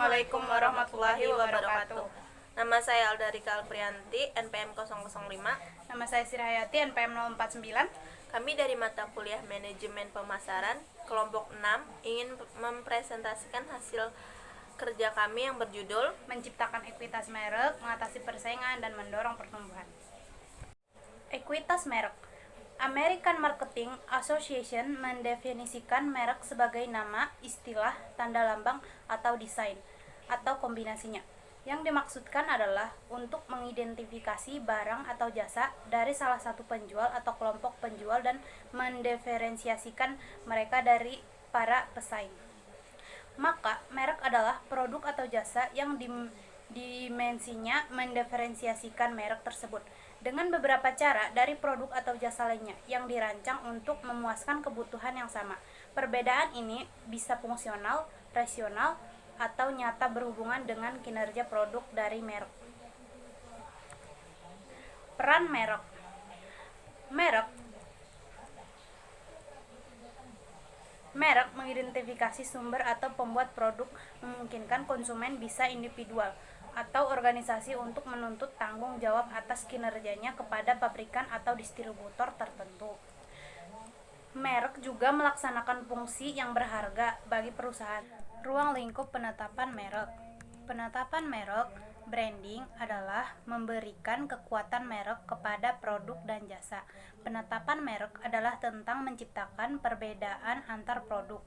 Assalamualaikum warahmatullahi wabarakatuh. Nama saya Alda Rika Alprianti, NPM 005. Nama saya Sirahayati, NPM 049. Kami dari mata kuliah Manajemen Pemasaran, kelompok 6, ingin mempresentasikan hasil kerja kami yang berjudul Menciptakan ekuitas merek, mengatasi persaingan, dan mendorong pertumbuhan. Ekuitas merek. American Marketing Association mendefinisikan merek sebagai nama, istilah, tanda lambang, atau desain, atau kombinasinya. Yang dimaksudkan adalah untuk mengidentifikasi barang atau jasa dari salah satu penjual atau kelompok penjual dan mendiferensiasikan mereka dari para pesaing. Maka, merek adalah produk atau jasa yang dimensinya mendiferensiasikan merek tersebut dengan beberapa cara dari produk atau jasa lainnya yang dirancang untuk memuaskan kebutuhan yang sama. Perbedaan ini bisa fungsional, rasional, atau nyata berhubungan dengan kinerja produk dari merek. Peran merek. Merek mengidentifikasi sumber atau pembuat produk, memungkinkan konsumen bisa individual atau organisasi untuk menuntut tanggung jawab atas kinerjanya kepada pabrikan atau distributor tertentu. Merek juga melaksanakan fungsi yang berharga bagi perusahaan. Ruang lingkup penetapan merek. Penetapan merek, branding, adalah memberikan kekuatan merek kepada produk dan jasa. Penetapan merek adalah tentang menciptakan perbedaan antar produk.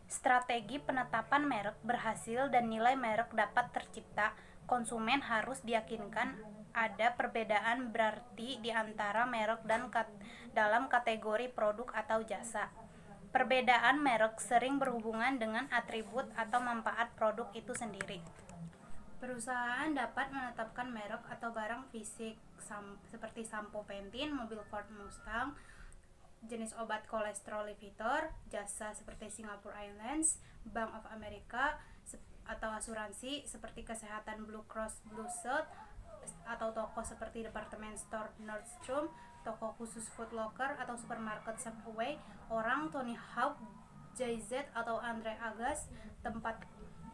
Strategi penetapan merek berhasil dan nilai merek dapat tercipta. Konsumen harus diyakinkan ada perbedaan berarti di antara merek dan dalam kategori produk atau jasa. Perbedaan merek sering berhubungan dengan atribut atau manfaat produk itu sendiri. Perusahaan dapat menetapkan merek atau barang fisik seperti sampo Pantene, mobil Ford Mustang, jenis obat kolesterol Lipitor, jasa seperti Singapore Airlines, Bank of America, atau asuransi seperti kesehatan Blue Cross Blue Shield, atau toko seperti department store Nordstrom, toko khusus Foot Locker, atau supermarket Subway, orang Tony Hawk, Jay-Z atau Andre Agassi, tempat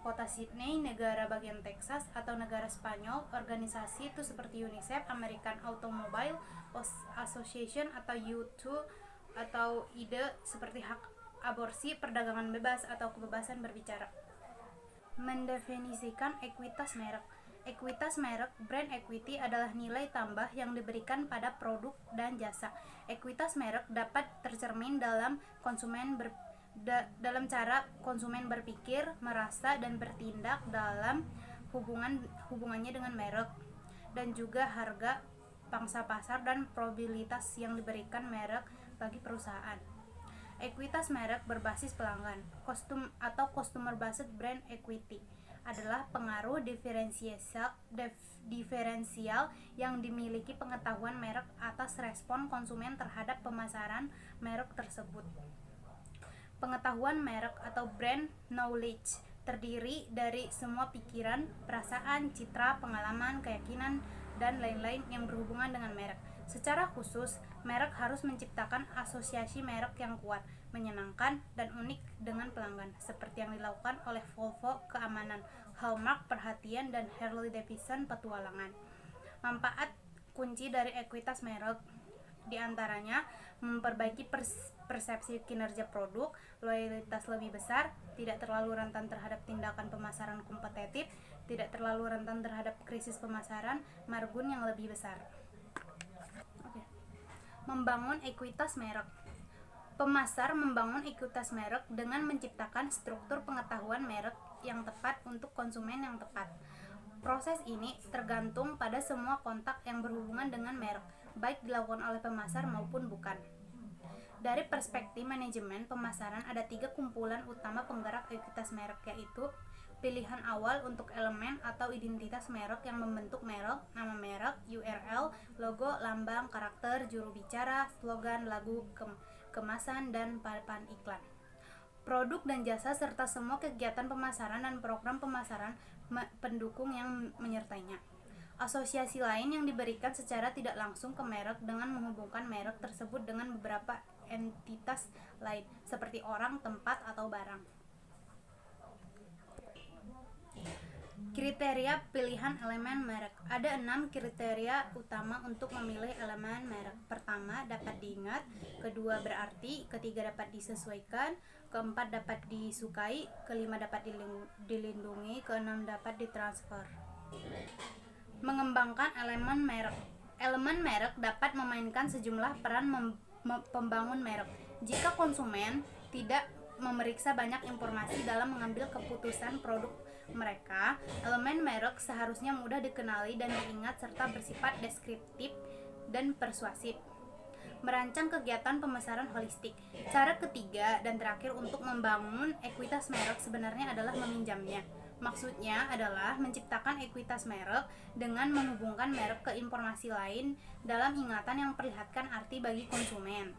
kota Sydney, negara bagian Texas atau negara Spanyol, organisasi itu seperti UNICEF, American Automobile Association atau U2, atau ide seperti hak aborsi, perdagangan bebas, atau kebebasan berbicara. Mendefinisikan ekuitas merek. Ekuitas merek, brand equity, adalah nilai tambah yang diberikan pada produk dan jasa. Ekuitas merek dapat tercermin dalam dalam cara konsumen berpikir, merasa, dan bertindak dalam hubungannya dengan merek, dan juga harga, pangsa pasar, dan probabilitas yang diberikan merek bagi perusahaan. Ekuitas merek berbasis pelanggan, customer based brand equity, adalah pengaruh diferensial yang dimiliki pengetahuan merek atas respon konsumen terhadap pemasaran merek tersebut. Pengetahuan merek atau brand knowledge terdiri dari semua pikiran, perasaan, citra, pengalaman, keyakinan, dan lain-lain yang berhubungan dengan merek. Secara khusus, merek harus menciptakan asosiasi merek yang kuat, menyenangkan, dan unik dengan pelanggan, seperti yang dilakukan oleh Volvo keamanan, Hallmark perhatian, dan Harley Davidson petualangan. Manfaat kunci dari ekuitas merek diantaranya memperbaiki persepsi kinerja produk, loyalitas lebih besar, tidak terlalu rentan terhadap tindakan pemasaran kompetitif, tidak terlalu rentan terhadap krisis pemasaran, margin yang lebih besar. Membangun ekuitas merek. Pemasar membangun ekuitas merek dengan menciptakan struktur pengetahuan merek yang tepat untuk konsumen yang tepat. Proses ini tergantung pada semua kontak yang berhubungan dengan merek, baik dilakukan oleh pemasar maupun bukan. Dari perspektif manajemen pemasaran, ada 3 kumpulan utama penggerak ekuitas merek, yaitu pilihan awal untuk elemen atau identitas merek yang membentuk merek, nama merek, URL, logo, lambang, karakter, juru bicara, slogan, lagu, kemasan, dan papan iklan. Produk dan jasa serta semua kegiatan pemasaran dan program pemasaran pendukung yang menyertainya. Asosiasi lain yang diberikan secara tidak langsung ke merek dengan menghubungkan merek tersebut dengan beberapa entitas lain, seperti orang, tempat, atau barang. Kriteria pilihan elemen merek. Ada 6 kriteria utama untuk memilih elemen merek. Pertama, dapat diingat. Kedua, berarti. Ketiga, dapat disesuaikan. Keempat, dapat disukai. Kelima, dapat dilindungi. Keenam, dapat ditransfer. Mengembangkan elemen merek. Elemen merek dapat memainkan sejumlah peran pembangun merek. Jika konsumen tidak memeriksa banyak informasi dalam mengambil keputusan produk mereka, elemen merek seharusnya mudah dikenali dan diingat serta bersifat deskriptif dan persuasif. Merancang kegiatan pemasaran holistik. Cara ketiga dan terakhir untuk membangun ekuitas merek sebenarnya adalah meminjamnya. Maksudnya adalah menciptakan ekuitas merek dengan menghubungkan merek ke informasi lain dalam ingatan yang memperlihatkan arti bagi konsumen.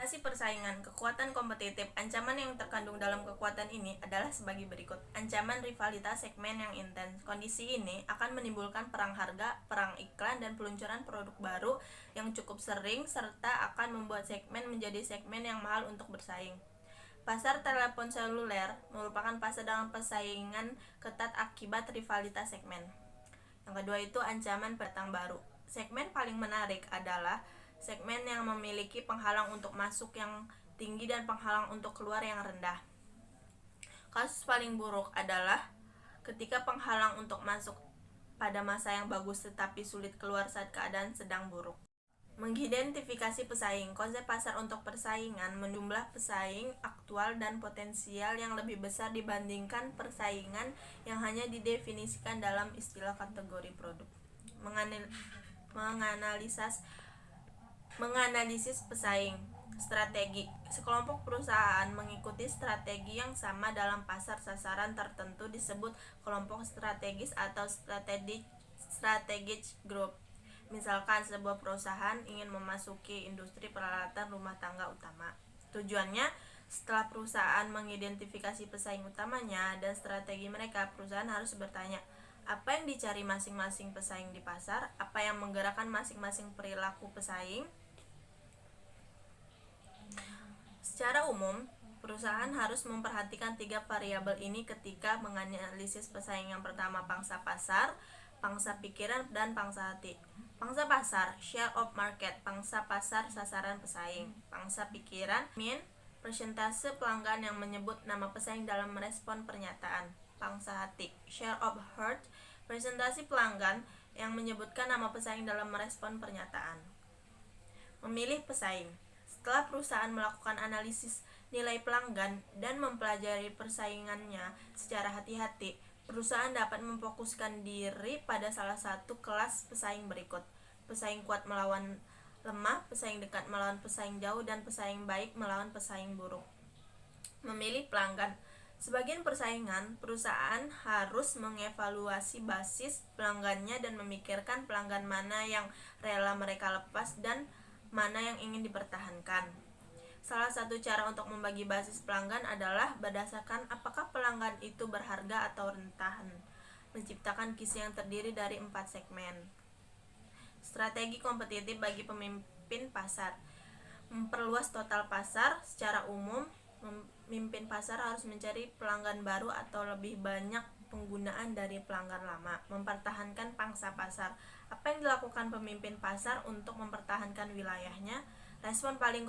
Persaingan, kekuatan kompetitif. Ancaman yang terkandung dalam kekuatan ini adalah sebagai berikut. Ancaman rivalitas segmen yang intens. Kondisi ini akan menimbulkan perang harga, perang iklan, dan peluncuran produk baru yang cukup sering serta akan membuat segmen menjadi segmen yang mahal untuk bersaing. Pasar telepon seluler merupakan pasar dengan persaingan ketat akibat rivalitas segmen. Yang kedua itu ancaman pendatang baru. Segmen paling menarik adalah segmen yang memiliki penghalang untuk masuk yang tinggi dan penghalang untuk keluar yang rendah. Kasus paling buruk adalah ketika penghalang untuk masuk pada masa yang bagus tetapi sulit keluar saat keadaan sedang buruk. Mengidentifikasi pesaing. Konsep pasar untuk persaingan menjumlah pesaing aktual dan potensial yang lebih besar dibandingkan persaingan yang hanya didefinisikan dalam istilah kategori produk. Menganalisis pesaing. Strategi. Sekelompok perusahaan mengikuti strategi yang sama dalam pasar sasaran tertentu disebut kelompok strategis atau strategic group. Misalkan sebuah perusahaan ingin memasuki industri peralatan rumah tangga utama. Tujuannya, setelah perusahaan mengidentifikasi pesaing utamanya dan strategi mereka, perusahaan harus bertanya, apa yang dicari masing-masing pesaing di pasar, apa yang menggerakkan masing-masing perilaku pesaing. Secara umum, perusahaan harus memperhatikan 3 variabel ini ketika menganalisis pesaing. Yang pertama, pangsa pasar, pangsa pikiran, dan pangsa hati. Pangsa pasar, share of market, pangsa pasar sasaran pesaing. Pangsa pikiran, persentase pelanggan yang menyebut nama pesaing dalam merespon pernyataan. Pangsa hati, share of heart, presentasi pelanggan yang menyebutkan nama pesaing dalam merespon pernyataan. Memilih pesaing. Setelah perusahaan melakukan analisis nilai pelanggan dan mempelajari persaingannya secara hati-hati, perusahaan dapat memfokuskan diri pada salah satu kelas pesaing berikut. Pesaing kuat melawan lemah, pesaing dekat melawan pesaing jauh, dan pesaing baik melawan pesaing buruk. Memilih pelanggan. Sebagian persaingan, perusahaan harus mengevaluasi basis pelanggannya dan memikirkan pelanggan mana yang rela mereka lepas dan mana yang ingin dipertahankan. Salah satu cara untuk membagi basis pelanggan adalah berdasarkan apakah pelanggan itu berharga atau rentan, menciptakan kisi yang terdiri dari 4 segmen. Strategi kompetitif bagi pemimpin pasar. Memperluas total pasar. Secara umum, pemimpin pasar harus mencari pelanggan baru atau lebih banyak penggunaan dari pelanggan lama. Mempertahankan pangsa pasar. Apa yang dilakukan pemimpin pasar untuk mempertahankan wilayahnya? Respon paling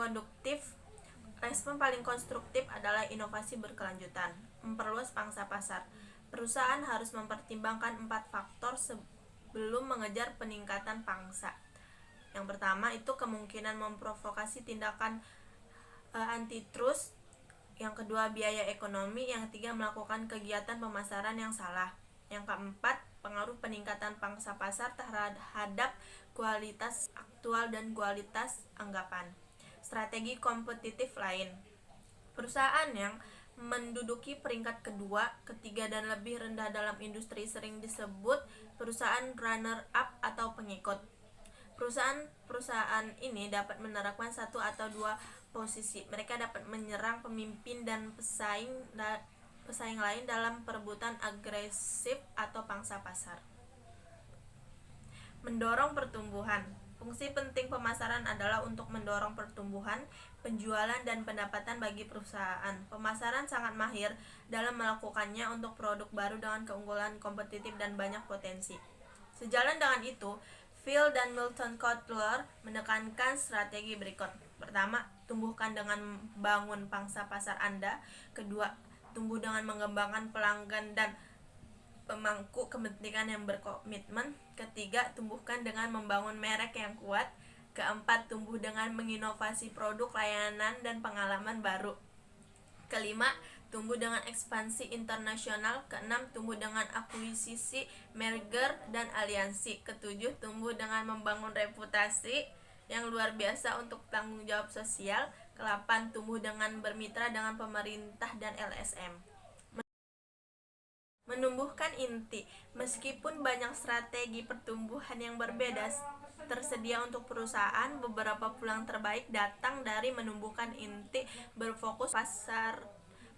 konstruktif adalah inovasi berkelanjutan. Memperluas pangsa pasar. Perusahaan harus mempertimbangkan 4 faktor sebelum mengejar peningkatan pangsa. Yang pertama itu kemungkinan memprovokasi tindakan antitrust. Yang kedua, biaya ekonomi. Yang ketiga, melakukan kegiatan pemasaran yang salah. Yang keempat, pengaruh peningkatan pangsa pasar terhadap kualitas aktual dan kualitas anggapan. Strategi kompetitif lain. Perusahaan yang menduduki peringkat kedua, ketiga, dan lebih rendah dalam industri sering disebut perusahaan runner-up atau pengikut. Perusahaan ini dapat menerapkan 1 atau 2 posisi. Mereka dapat menyerang pemimpin dan pesaing lain dalam perebutan agresif atau pangsa pasar. Mendorong pertumbuhan. Fungsi penting pemasaran adalah untuk mendorong pertumbuhan, penjualan, dan pendapatan bagi perusahaan. Pemasaran sangat mahir dalam melakukannya untuk produk baru dengan keunggulan kompetitif dan banyak potensi. Sejalan dengan itu, Phil dan Milton Kotler menekankan strategi berikut. Pertama, tumbuhkan dengan bangun pangsa pasar Anda. Kedua, tumbuh dengan mengembangkan pelanggan dan pemangku kepentingan yang berkomitmen. Ketiga, tumbuhkan dengan membangun merek yang kuat. Keempat, tumbuh dengan menginovasi produk, layanan, dan pengalaman baru. Kelima, tumbuh dengan ekspansi internasional. Keenam, tumbuh dengan akuisisi, merger, dan aliansi. Ketujuh, tumbuh dengan membangun reputasi yang luar biasa untuk tanggung jawab sosial. Kelapan, tumbuh dengan bermitra dengan pemerintah dan LSM. Menumbuhkan inti. Meskipun banyak strategi pertumbuhan yang berbeda tersedia untuk perusahaan, beberapa peluang terbaik datang dari menumbuhkan inti berfokus pasar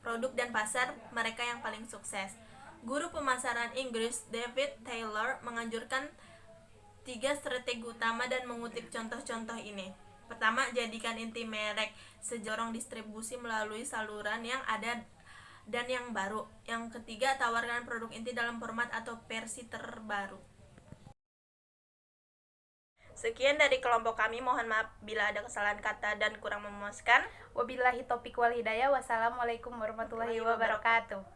produk dan pasar mereka yang paling sukses. Guru pemasaran Inggris David Taylor menganjurkan 3 strategi utama dan mengutip contoh-contoh ini. Pertama, jadikan inti merek sejorong distribusi melalui saluran yang ada dan yang baru. Yang ketiga, tawarkan produk inti dalam format atau versi terbaru. Sekian dari kelompok kami, mohon maaf bila ada kesalahan kata dan kurang memuaskan. Wabillahi taufiq wal hidayah. Wassalamualaikum warahmatullahi wabarakatuh.